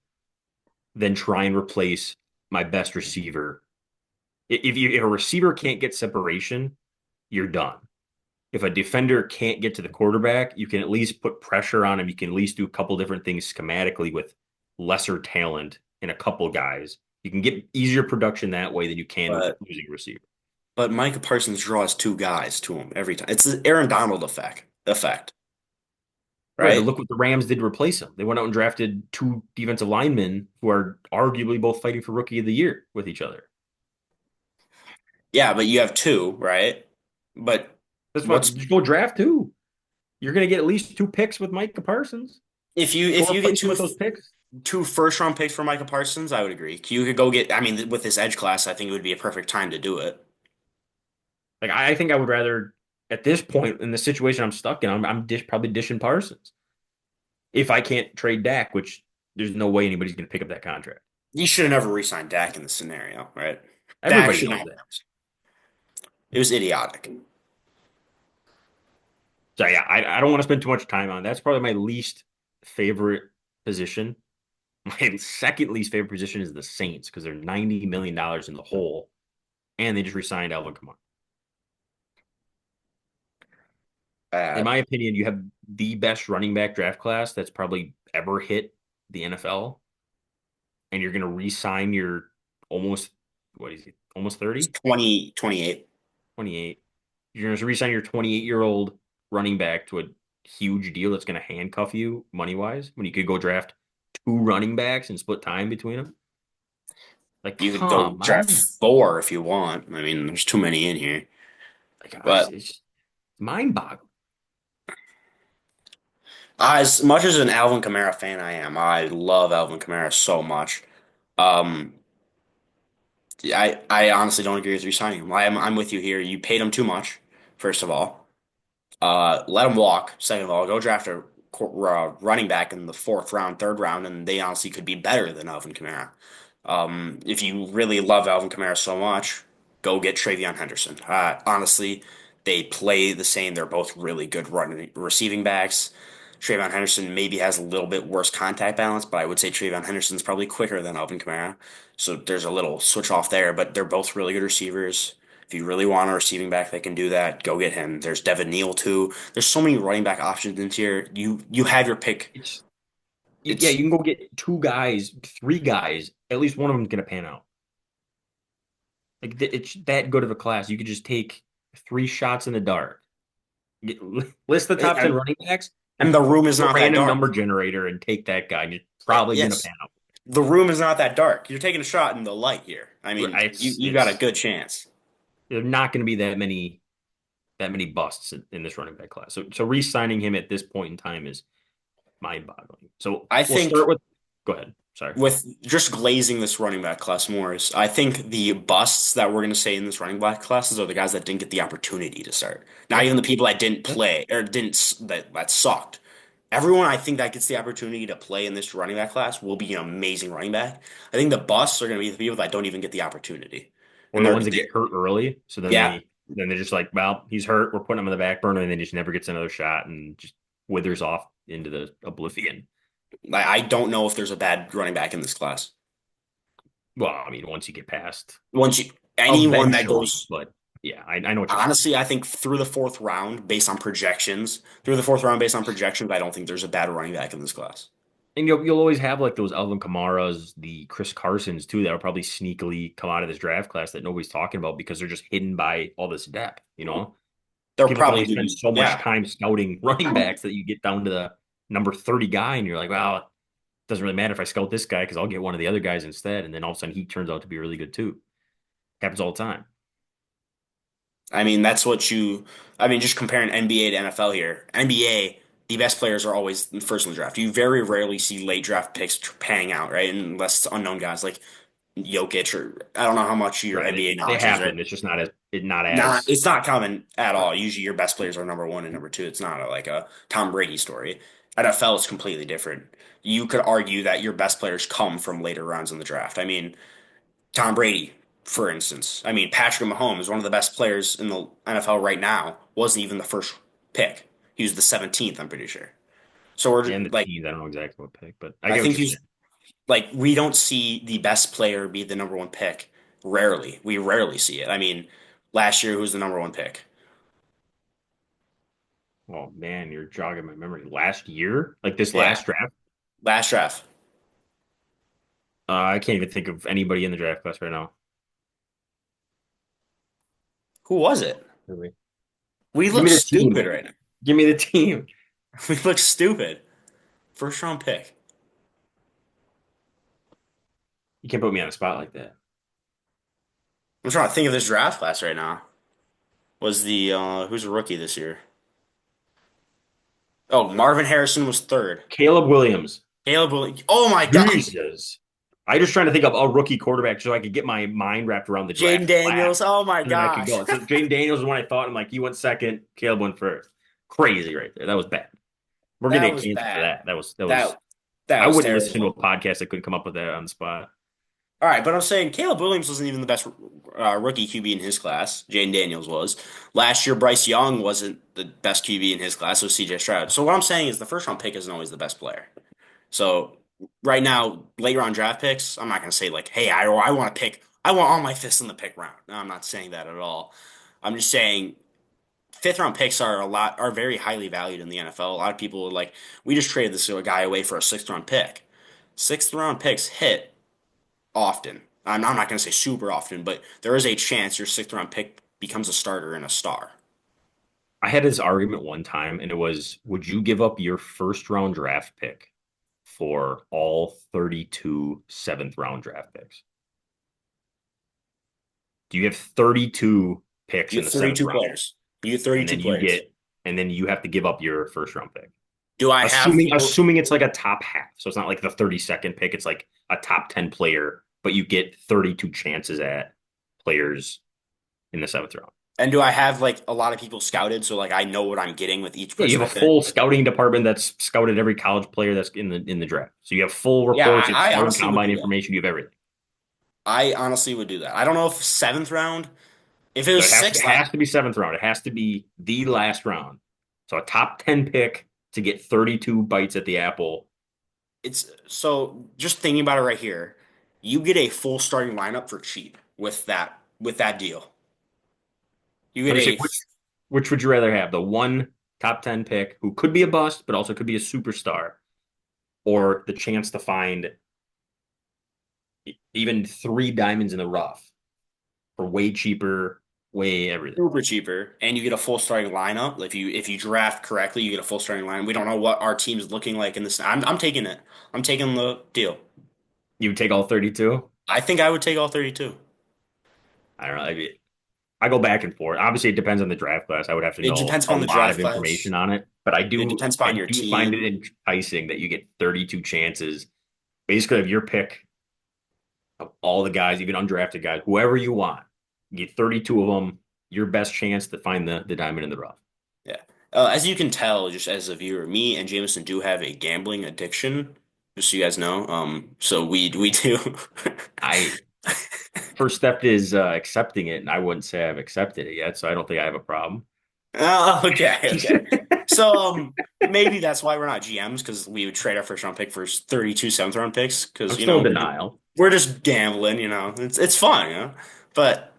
than try and replace my best receiver. If a receiver can't get separation, you're done. If a defender can't get to the quarterback, you can at least put pressure on him. You can at least do a couple different things schematically with lesser talent and a couple guys. You can get easier production that way than you can with But losing a receiver. Micah Parsons draws two guys to him every time. It's the Aaron Donald effect, Right, but right? look what the Rams did to replace him. They went out and drafted two defensive linemen who are arguably both fighting for rookie of the year with each other. Yeah, but you have two, right? But That's what what's just go draft two. You're going to get at least two picks with Micah Parsons. Go if you get replace him with those picks. two first round picks for Micah Parsons, I would agree. You could go get. I mean, with this edge class, I think it would be a perfect time to do it. Like I think I would rather at this point in the situation I'm stuck in, probably dishing Parsons if I can't trade Dak, which there's no way anybody's going to pick up that contract. You should have never re-signed Dak in this scenario, right? Dak Everybody should knows not. that. It was idiotic. So yeah, I don't want to spend too much time on. That's probably my least favorite position. My second least favorite position is the Saints because they're $90 million in the hole, and they just re-signed Alvin Kamara. In Bad. my opinion, you have the best running back draft class that's probably ever hit the NFL, and you're going to re-sign your almost what is it, almost It's 30, 2028. 28. You're going to re-sign your 28-year-old running back to a huge deal that's going to handcuff you money wise when you could go draft two running backs and split time between them. Like, You could go come draft on. four if you want. I mean, there's too many in here. Like, But it's mind boggling. as much as an Alvin Kamara fan I am, I love Alvin Kamara so much. Um, I honestly don't agree with re-signing him. I'm with you here. You paid him too much, first of all. Let him walk. Second of all, go draft a running back in the fourth round, third round, and they honestly could be better than Alvin Kamara. If you really love Alvin Kamara so much, go get Travion Henderson. Honestly, they play the same. They're both really good running receiving backs. Travion Henderson maybe has a little bit worse contact balance, but I would say Travion Henderson's probably quicker than Alvin Kamara. So there's a little switch off there, but they're both really good receivers. If you really want a receiving back that can do that, go get him. There's Devin Neal too. There's so many running back options in here. You have your pick. It's yeah, you It's can go get two guys, three guys. At least one of them's gonna pan out. Like it's that good of a class. You could just take three shots in the dark. Get, list the top 10 and, running backs and and the room is a not that random dark. number generator and take that guy. And you're probably gonna Yes, pan out. the room is not that dark. You're taking a shot in the light here. I mean, you got a It's good chance. there's not gonna be that many busts in this running back class. So re-signing him at this point in time is mind-boggling. So I we'll think start with go ahead. Sorry. with just glazing this running back class more is I think the busts that we're going to say in this running back classes are the guys that didn't get the opportunity to start. Not Yeah. even the people that didn't Yeah. play or that sucked. Everyone I think that gets the opportunity to play in this running back class will be an amazing running back. I think the busts are going to be the people that don't even get the opportunity. Or And the ones that get hurt early. So yeah, then they're just like, well, he's hurt. We're putting him on the back burner, and then he just never gets another shot and just withers off into the oblivion. I don't know if there's a bad running back in this class. Well, I mean, once you get past Once you anyone that eventually, goes but yeah, I know what you're saying. honestly, I think through the fourth round, based on projections, I don't think there's a bad running back in this class. And you'll always have like those Alvin Kamaras, the Chris Carsons too, that will probably sneakily come out of this draft class that nobody's talking about because they're just hidden by all this depth, you know? They'll people can probably only give spend you, so much yeah. time scouting running backs that you get down to the number 30 guy, and you're like, well, it doesn't really matter if I scout this guy because I'll get one of the other guys instead. And then all of a sudden he turns out to be really good too. Happens all the time. I mean, that's what you, I mean, just comparing NBA to NFL here. NBA, the best players are always first in the draft. You very rarely see late draft picks paying out, right? Unless it's unknown guys like Jokic or I don't know how much your Right. NBA They knowledge is, right? happen. It's just not Not, as it's not common at right. all. Usually your best players are number one and number two. It's not like a Tom Brady story. NFL is completely different. You could argue that your best players come from later rounds in the draft. I mean, Tom Brady, for instance. I mean, Patrick Mahomes, one of the best players in the NFL right now, wasn't even the first pick. He was the 17th, I'm pretty sure. So we're And the like, teams, I don't know exactly what pick, but I I get what think you're saying. he's like, we don't see the best player be the number one pick. Rarely. We rarely see it. I mean, last year, who was the number one pick? Oh man, you're jogging my memory. Last year, like this Yeah, last draft, last draft. I can't even think of anybody in the draft class right now. Who was it? Really. We Give look me the team. stupid right now. Give me the team. We look stupid. First round pick. You can't put me on a spot like that. I'm trying to think of this draft class right now. Was the who's a rookie this year? Oh, Marvin Harrison was third. Caleb Williams. Caleb Williams. Oh my God. Jesus. I just trying to think of a rookie quarterback so I could get my mind wrapped around the Jaden draft class, Daniels. Oh my and then I could gosh. go. So Jaden Daniels is when I thought, I'm like, he went second, Caleb went first. Crazy right there. That was bad. We're gonna That get was canceled for bad. that. That was. That that I was wouldn't listen to a terrible. podcast that couldn't come up with that on the spot. All right, but I'm saying Caleb Williams wasn't even the best rookie QB in his class. Jaden Daniels was. Last year, Bryce Young wasn't the best QB in his class. It was CJ Stroud. So what I'm saying is the first round pick isn't always the best player. So right now, late round draft picks, I'm not going to say like, hey, I want to pick, I want all my fists in the pick round. No, I'm not saying that at all. I'm just saying fifth round picks are very highly valued in the NFL. A lot of people are like, we just traded this guy away for a sixth round pick. Sixth round picks hit often. I'm not going to say super often, but there is a chance your sixth round pick becomes a starter and a star. I had this argument one time, and it was, would you give up your first round draft pick for all 32 seventh round draft picks? Do you have 32 picks You in have the seventh 32 round, players. You have and 32 then you players. get, and then you have to give up your first round pick? Do I have people? Assuming it's like a top half. So it's not like the 32nd pick, it's like a top 10 player, but you get 32 chances at players in the seventh round. And do I have like a lot of people scouted so like I know what I'm getting with each Yeah, you person I have a pick? full scouting department that's scouted every college player that's in the draft. So you have full Yeah, reports, you have I scouting honestly would combine do that. information, you have everything. I honestly would do that. I don't know if seventh round, if it So was it sixth, has to be seventh round. It has to be the last round. So a top 10 pick to get 32 bites at the apple. it's so just thinking about it right here, you get a full starting lineup for cheap with that deal. You Let get me see a which would you rather have? The one top 10 pick who could be a bust, but also could be a superstar, or the chance to find even three diamonds in the rough for way cheaper, way everything. super cheaper, and you get a full starting lineup. If you draft correctly, you get a full starting lineup. We don't know what our team's looking like in this. I'm taking it. I'm taking the deal. You would take all 32? I think I would take all 32. I don't know. I go back and forth. Obviously, it depends on the draft class. I would have to It know depends a upon the lot of draft information class. on it, but It depends I upon your do find it team. enticing that you get 32 chances, basically of your pick of all the guys, even undrafted guys, whoever you want. You get 32 of them, your best chance to find the diamond in the rough. Yeah. As you can tell, just as a viewer, me and Jameson do have a gambling addiction, just so you guys know. So we do. I First step is accepting it, and I wouldn't say I've accepted it yet, so I don't think I have a problem. Oh, okay, okay. So maybe that's why we're not GMs because we would trade our first round pick for 32 seventh round picks I'm because still in denial. we're just gambling, it's fun, But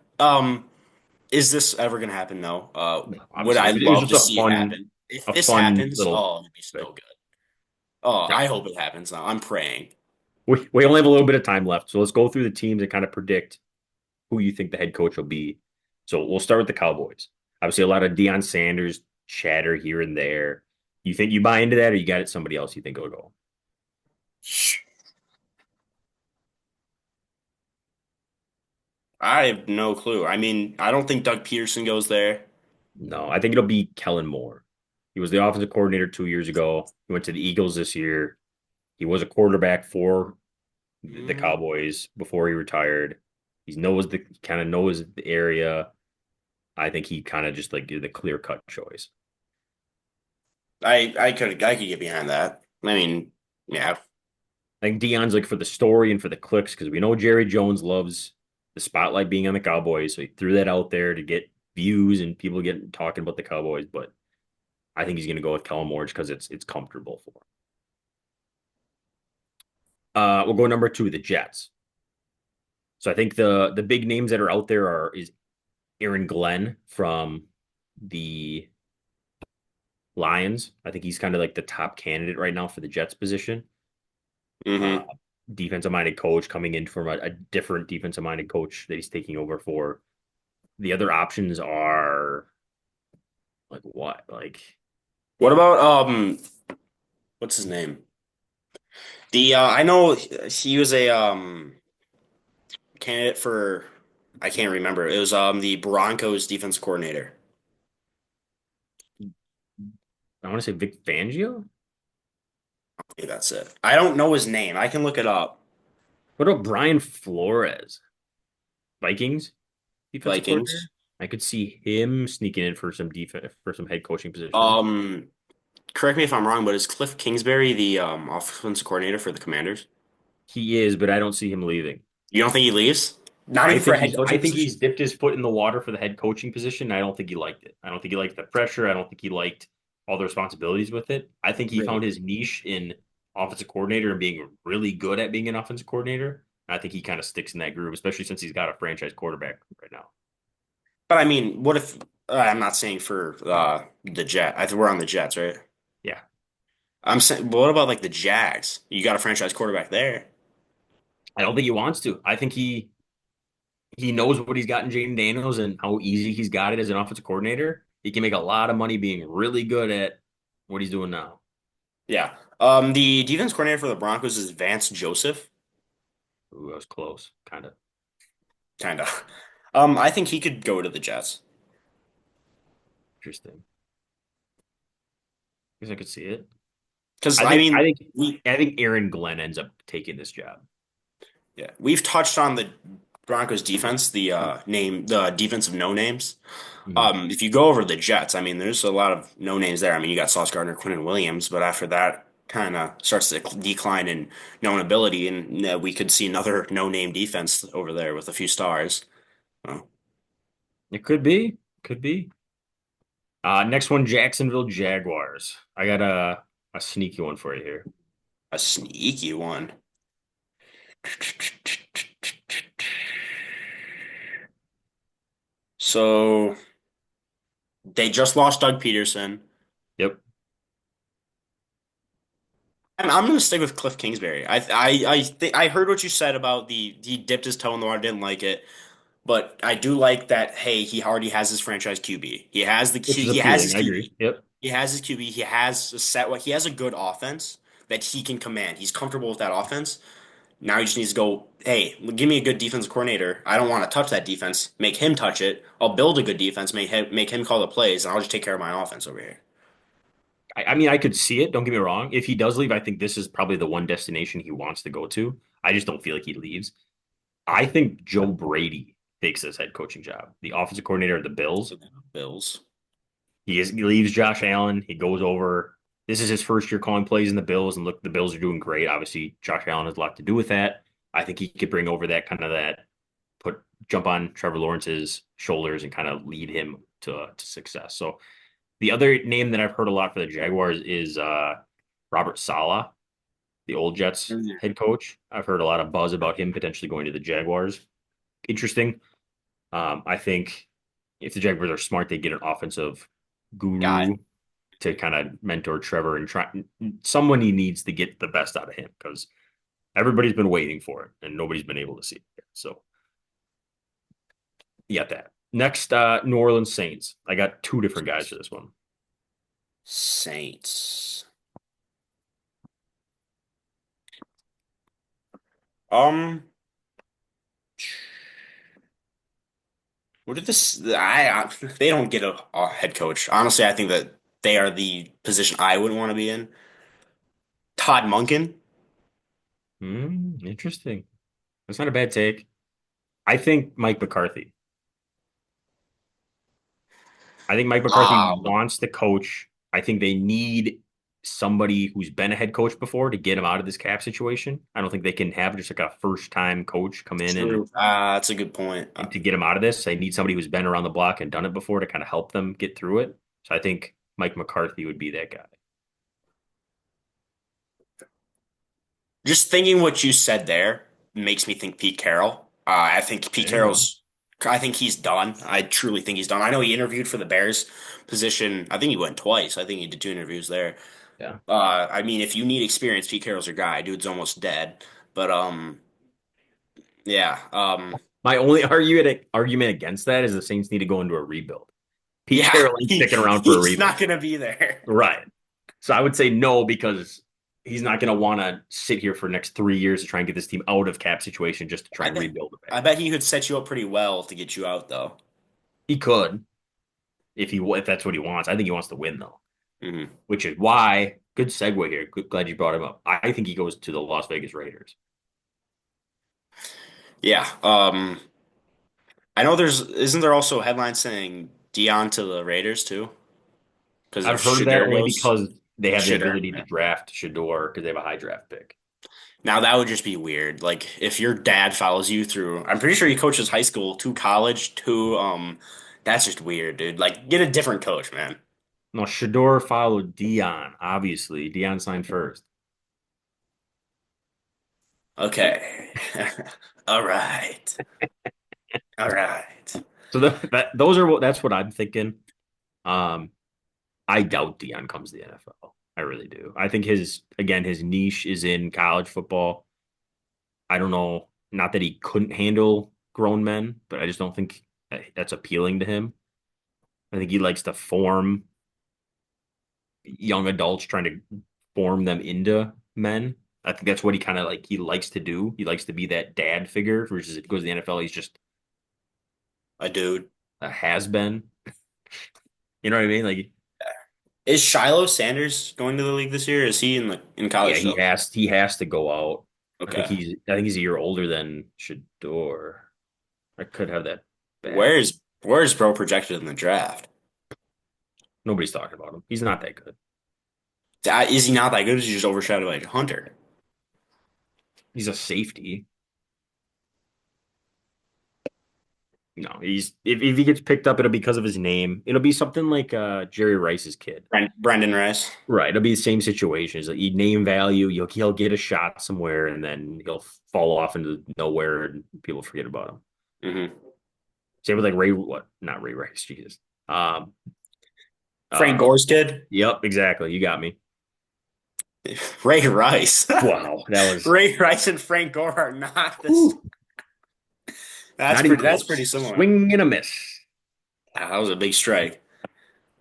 is this ever gonna happen? No. Would Obviously, I it was love just to see it happen? If a this fun happens, little. oh, it'd be But so good. Oh, yeah, I hope it happens now. I'm praying. we only have a little bit of time left, so let's go through the teams and kind of predict who you think the head coach will be. So we'll start with the Cowboys. Obviously, a lot of Deion Sanders chatter here and there. You think you buy into that, or you got it somebody else you think will go? I have no clue. I mean, I don't think Doug Peterson goes there. No, I think it'll be Kellen Moore. He was the offensive coordinator 2 years ago. He went to the Eagles this year. He was a quarterback for the Mm, Cowboys before he retired. He kind of knows the area. I think he kind of just like the clear cut choice. I could get behind that. I mean, yeah. I think Dion's like for the story and for the clicks because we know Jerry Jones loves the spotlight being on the Cowboys, so he threw that out there to get views and people get talking about the Cowboys. But I think he's going to go with Kellen Moore just because it's comfortable for him. We'll go number two, the Jets. So I think the big names that are out there is Aaron Glenn from the Lions. I think he's kind of like the top candidate right now for the Jets position. Uh, Hmm. Defensive minded coach coming in from a different defensive minded coach that he's taking over for. The other options are like what? Like What about what's his name? The I know he was a candidate for I can't remember. It was the Broncos defense coordinator. I want to say Vic Fangio. Yeah, that's it. I don't know his name. I can look it up. What about Brian Flores? Vikings defensive coordinator. Vikings. I could see him sneaking in for some defense for some head coaching positions. Um, Correct me if I'm wrong, but is Cliff Kingsbury the offense coordinator for the Commanders? He is, but I don't see him leaving. You don't think he leaves? Not even for a head I coaching think he's position? dipped his foot in the water for the head coaching position. I don't think he liked it. I don't think he liked the pressure. I don't think he liked all the responsibilities with it. I think he found Really? his niche in offensive coordinator and being really good at being an offensive coordinator. I think he kind of sticks in that groove, especially since he's got a franchise quarterback right now. But I mean, what if I'm not saying for the Jet. I think we're on the Jets, right? Yeah. I'm saying, what about like the Jags? You got a franchise quarterback there. I don't think he wants to. I think he knows what he's got in Jaden Daniels and how easy he's got it as an offensive coordinator. He can make a lot of money being really good at what he's doing now. Yeah. The defense coordinator for the Broncos is Vance Joseph. Ooh, that was close, kind of Kind of. I think he could go to the Jets. interesting. I guess I could see it. Because I I think I mean, think we I think Aaron Glenn ends up taking this job. yeah, we've touched on the Broncos defense, the defense of no names. Mhm. If you go over the Jets, I mean, there's a lot of no names there. I mean, you got Sauce Gardner, Quinn Williams, but after that, kind of starts to decline in known ability, and we could see another no name defense over there with a few stars. Oh, It could be, could be. Next one, Jacksonville Jaguars. I got a sneaky one for you here. a sneaky one. So they just lost Doug Peterson. Yep. I'm going to stick with Cliff Kingsbury. I heard what you said about the he dipped his toe in the water, didn't like it, but I do like that. Hey, he already has his franchise QB. He has the Which Q. is He has appealing. his I agree. QB. Yep. He has his QB. He has a set. What he has a good offense that he can command. He's comfortable with that offense. Now he just needs to go. Hey, give me a good defensive coordinator. I don't want to touch that defense. Make him touch it. I'll build a good defense. Make him call the plays, and I'll just take care of my offense over here. I mean, I could see it. Don't get me wrong. If he does leave, I think this is probably the one destination he wants to go to. I just don't feel like he leaves. I think Joe Brady takes this head coaching job. The offensive coordinator of the Bills. So Bills. He leaves Josh Allen. He goes over. This is his first year calling plays in the Bills, and look, the Bills are doing great. Obviously, Josh Allen has a lot to do with that. I think he could bring over that kind of that put jump on Trevor Lawrence's shoulders and kind of lead him to success. So the other name that I've heard a lot for the Jaguars is Robert Saleh, the old Jets head coach. I've heard a lot of buzz about him potentially going to the Jaguars. Interesting. I think if the Jaguars are smart, they get an offensive Guy. guru to kind of mentor Trevor and try someone he needs to get the best out of him because everybody's been waiting for it and nobody's been able to see it. So you got that. Next, New Orleans Saints. I got two different guys for this one. Saints. Um, what did this? They don't get a head coach. Honestly, I think that they are the position I wouldn't want to be in. Todd Monken. Interesting. That's not a bad take. I think Mike McCarthy. I think Mike McCarthy Um, wants to coach. I think they need somebody who's been a head coach before to get him out of this cap situation. I don't think they can have just like a first time coach come in True. That's a good point. and to get him out of this. They need somebody who's been around the block and done it before to kind of help them get through it. So I think Mike McCarthy would be that guy. Just thinking what you said there makes me think Pete Carroll. I think Pete There you go. Carroll's. I think he's done. I truly think he's done. I know he interviewed for the Bears position. I think he went twice. I think he did two interviews there. Yeah. I mean, if you need experience, Pete Carroll's your guy. Dude's almost dead. But yeah, My only argument against that is the Saints need to go into a rebuild. Pete yeah. Carroll ain't sticking around for a He's not rebuild. gonna be there. Right. So I would say no because he's not going to want to sit here for the next 3 years to try and get this team out of cap situation just to try I and bet. rebuild a bit. I bet he could set you up pretty well to get you out, though. He could if that's what he wants. I think he wants to win though, Hmm. which is why good segue here. Glad you brought him up. I think he goes to the Las Vegas Raiders. Yeah. I know isn't there also a headline saying Dion to the Raiders too? Because if I've heard that Shador only goes, because they have the Shador. ability to Yeah. draft Shador because they have a high draft pick. Now that would just be weird. Like if your dad follows you through, I'm pretty sure he coaches high school to college to that's just weird, dude. Like get a different coach, man. No, Shador followed Dion. Obviously, Dion signed first. Okay. All right. All right. So that's what I'm thinking. Um, I doubt Dion comes to the NFL. I really do. I think his niche is in college football. I don't know, not that he couldn't handle grown men, but I just don't think that's appealing to him. I think he likes to form young adults, trying to form them into men. I think that's what he likes to do. He likes to be that dad figure versus if he goes to the NFL, he's just A dude. a has been. You know what I mean? Like, Is Shiloh Sanders going to the league this year? Is he in yeah, college still? he has to go out. Okay. I think he's a year older than Shador. I could have that bad. Where's Bro projected in the draft? Nobody's talking about him. He's not that good. Is he not that good? Is he just overshadowed by Hunter? He's a safety. No, if he gets picked up, it'll be because of his name. It'll be something like Jerry Rice's kid. Brendan Rice. Right. It'll be the same situation. It's like you name value, he'll get a shot somewhere and then he'll fall off into nowhere and people forget about him. Hmm. Same with like Ray, what? Not Ray Rice, Jesus. Um, Frank uh, Gore's kid. yep, exactly. You got me. Ray Rice. Wow, that was Ray Rice and Frank Gore are not this. whew, not even That's pretty close. similar. Swing and a miss. That was a big strike.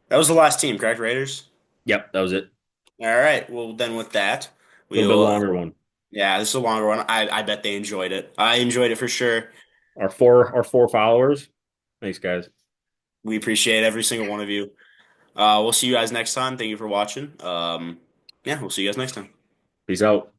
That was the last team, correct, Raiders? Yep, that was it. All right. Well, then with that, A little bit we'll. longer one. Yeah, this is a longer one. I bet they enjoyed it. I enjoyed it for sure. Our four followers. Thanks, guys. We appreciate every single one of you. We'll see you guys next time. Thank you for watching. Yeah, we'll see you guys next time. Peace out.